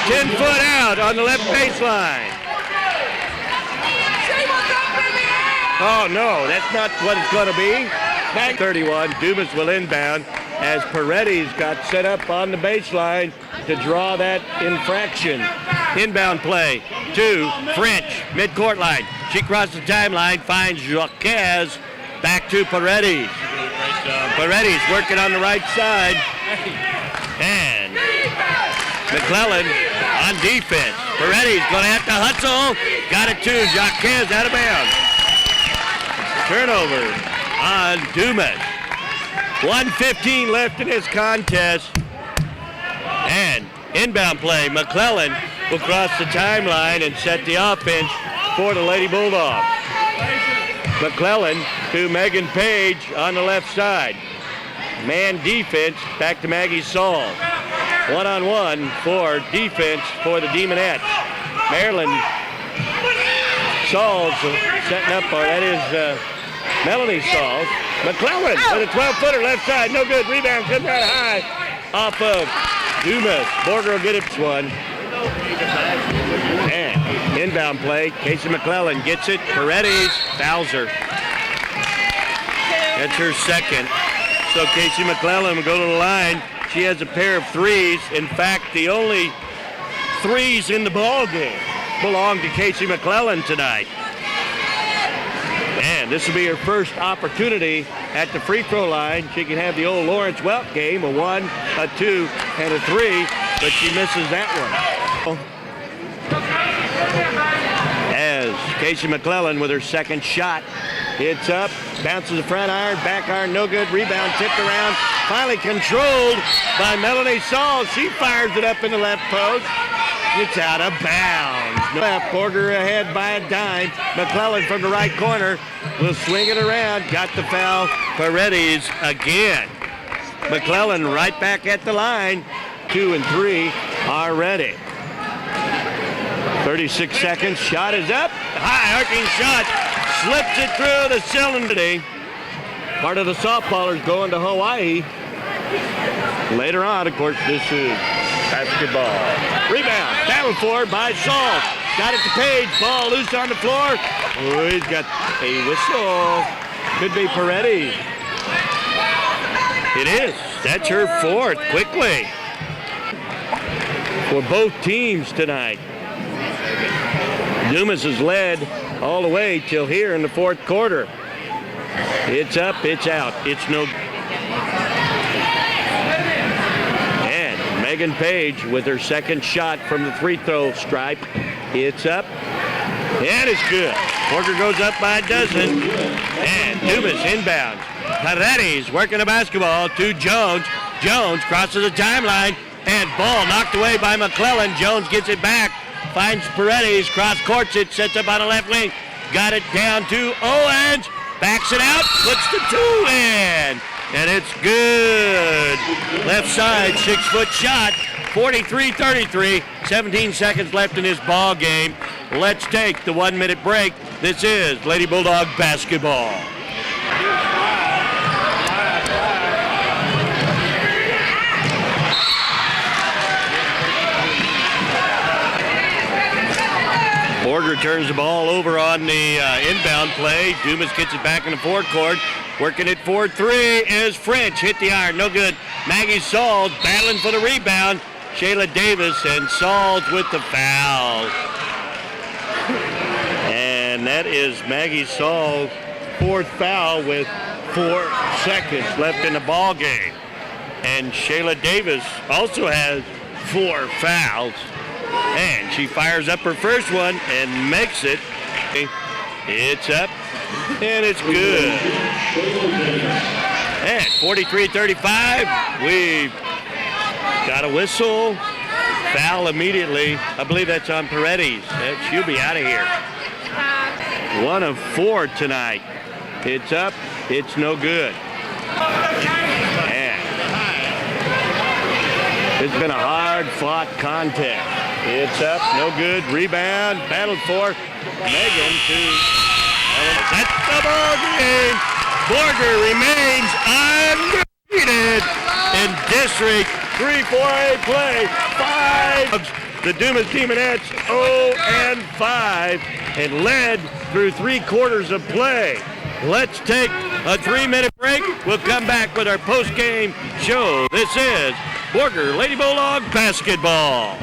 10 foot out on the left baseline. Oh, no, that's not what it's going to be. Back 31, Dumas will inbound as Paredes got set up on the baseline to draw that infraction. Inbound play to French, midcourt line. She crosses the timeline, finds Jaquez, back to Paredes. Paredes working on the right side. And McClellan on defense. Paredes going to have to hustle. Got it to Jaquez, out of bounds. Turnover on Dumas. 1:15 left in this contest. And inbound play, McClellan will cross the timeline and set the offense for the Lady Bulldogs. McClellan to Megan Page on the left side. Man defense, back to Maggie Saul. One-on-one for defense for the Demonettes. Maryland Sauls setting up, or that is Melanie Sauls. McClellan with a 12-footer left side, no good. Rebound comes out high off of Dumas. Borger will get it one. And inbound play, Casey McClellan gets it. Paredes fouls her. That's her second. So Casey McClellan will go to the line. She has a pair of threes. In fact, the only threes in the ball game belong to Casey McClellan tonight. And this will be her first opportunity at the free throw line. She can have the old Lawrence Welk game, a 1, a 2, and a 3. but she misses that one. As Casey McClellan with her second shot. Hits up, bounces the front iron, back iron, no good. Rebound tipped around, finally controlled by Melanie Saul. She fires it up in the left post. It's out of bounds. Left, Borger ahead by a dime. McClellan from the right corner will swing it around. Got the foul. Paredes again. McClellan right back at the line. 2 and 3 are ready. 36 seconds. Shot is up. High arcing shot. Slips it through the cylinder. Part of the softballers going to Hawaii. Later on, of course, this is basketball. Rebound. Battled for by Saul. Got it to Page. Ball loose on the floor. Oh, he's got a whistle. Could be Paredes. It is. That's her fourth. Quickly. For both teams tonight. Dumas has led all the way till here in the fourth quarter. It's up, it's out, it's no. And Megan Page with her second shot from the free throw stripe. It's up, and it's good. Borger goes up by a dozen, and Dumas inbounds. Paredes working the basketball to Jones. Jones crosses the timeline, and ball knocked away by McClellan. Jones gets it back. Finds Paredes, cross-courts it, sets up on the left wing. Got it down to Owens. Backs it out, puts the 2 in. And it's good. Left side, 6-foot shot. 43-33. 17 seconds left in this ball game. Let's take the 1-minute break. This is Lady Bulldog Basketball. Borger turns the ball over on the inbound play. Dumas gets it back in the forecourt. Working it 4-3 is French. Hit the iron, no good. Maggie Sauls battling for the rebound. Shayla Davis and Sauls with the foul. And that is Maggie Sauls' fourth foul with 4 seconds left in the ball game. And Shayla Davis also has 4 fouls. And she fires up her first one and makes it. It's up, and it's good. And 43-35, we've got a whistle. Foul immediately. I believe that's on Paredes. She'll be out of here. 1 of 4 tonight. It's up, it's no good. And it's been a hard-fought contest. It's up, no good, rebound, battled for Megan to, that's the ball game. Borger remains undefeated in District 3-4A play. 5, the Dumas Demonettes 0-5 and led through 3 quarters of play. Let's take a 3-minute break. We'll come back with our post-game show. This is Borger Lady Bulldog Basketball.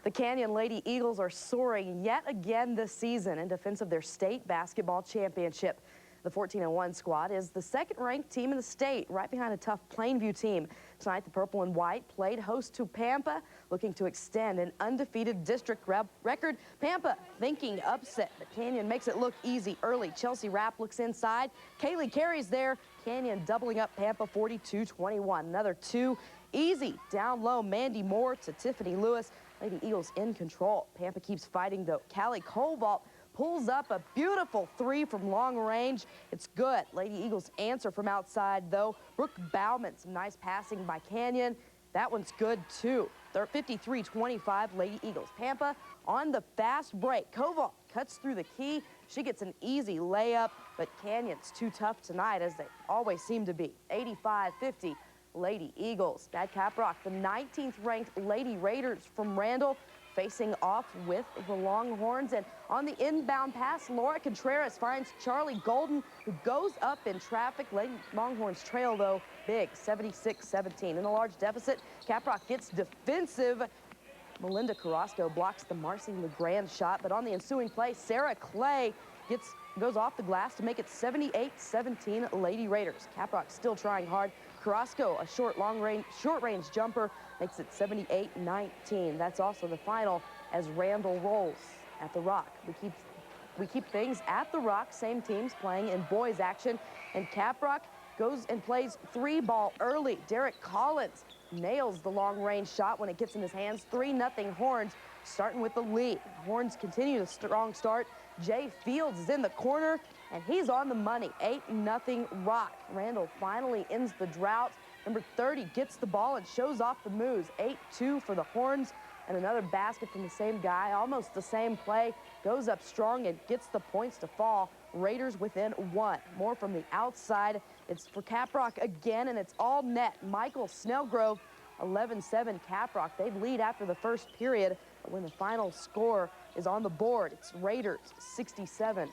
The Canyon Lady Eagles are soaring yet again this season in defense of their state basketball championship. The 14-1 squad is the second-ranked team in the state, right behind a tough Plainview team. Tonight, the purple and white played host to Pampa, looking to extend an undefeated district record. Pampa thinking upset, but Canyon makes it look easy early. Chelsea Rapp looks inside. Kaylee carries there. Canyon doubling up Pampa 42-21. Another 2 easy down low. Mandy Moore to Tiffany Lewis. Lady Eagles in control. Pampa keeps fighting, though. Callie Cobalt pulls up a beautiful 3 from long range. It's good. Lady Eagles answer from outside, though. Brooke Bauman, some nice passing by Canyon. That one's good, too. They're 53-25, Lady Eagles. Pampa on the fast break. Cobalt cuts through the key. She gets an easy layup, but Canyon's too tough tonight, as they always seem to be. 85-50. Lady Eagles. At Caprock, the 19th ranked Lady Raiders from Randall facing off with the Longhorns. And on the inbound pass, Laura Contreras finds Charlie Golden, who goes up in traffic. Lady Longhorns trail, though, big, 76-17. In a large deficit, Caprock gets defensive. Melinda Carrasco blocks the Marcy LeGrand shot, but on the ensuing play, Sarah Clay goes off the glass to make it 78-17 Lady Raiders. Caprock still trying hard. Carrasco, a short range jumper, makes it 78-19. That's also the final as Randall rolls at the Rock. We keep things at the Rock, same teams playing in boys action, and Caprock goes and plays 3-ball early. Derek Collins nails the long-range shot when it gets in his hands. 3-0 Horns, starting with the lead. Horns continue the strong start. Jay Fields is in the corner, and he's on the money. 8-0 Rock. Randall finally ends the drought. Number 30 gets the ball and shows off the moves. 8-2 for the Horns, and another basket from the same guy. Almost the same play. Goes up strong and gets the points to fall. Raiders within 1. More from the outside. It's for Caprock again, and it's all net. Michael Snellgrove, 11-7 Caprock. They'd lead after the first period, but when the final score is on the board, it's Raiders 67-46.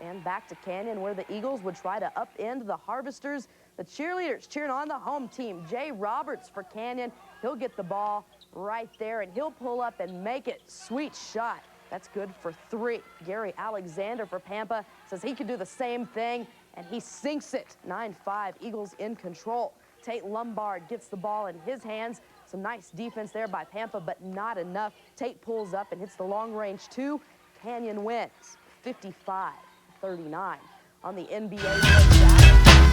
And back to Canyon, where the Eagles would try to upend the Harvesters. The cheerleaders cheering on the home team. Jay Roberts for Canyon. He'll get the ball right there, and he'll pull up and make it. Sweet shot. That's good for 3. Gary Alexander for Pampa says he can do the same thing, and he sinks it. 9-5, Eagles in control. Tate Lombard gets the ball in his hands. Some nice defense there by Pampa, but not enough. Tate pulls up and hits the long range 2. Canyon wins 55-39 on the NBA.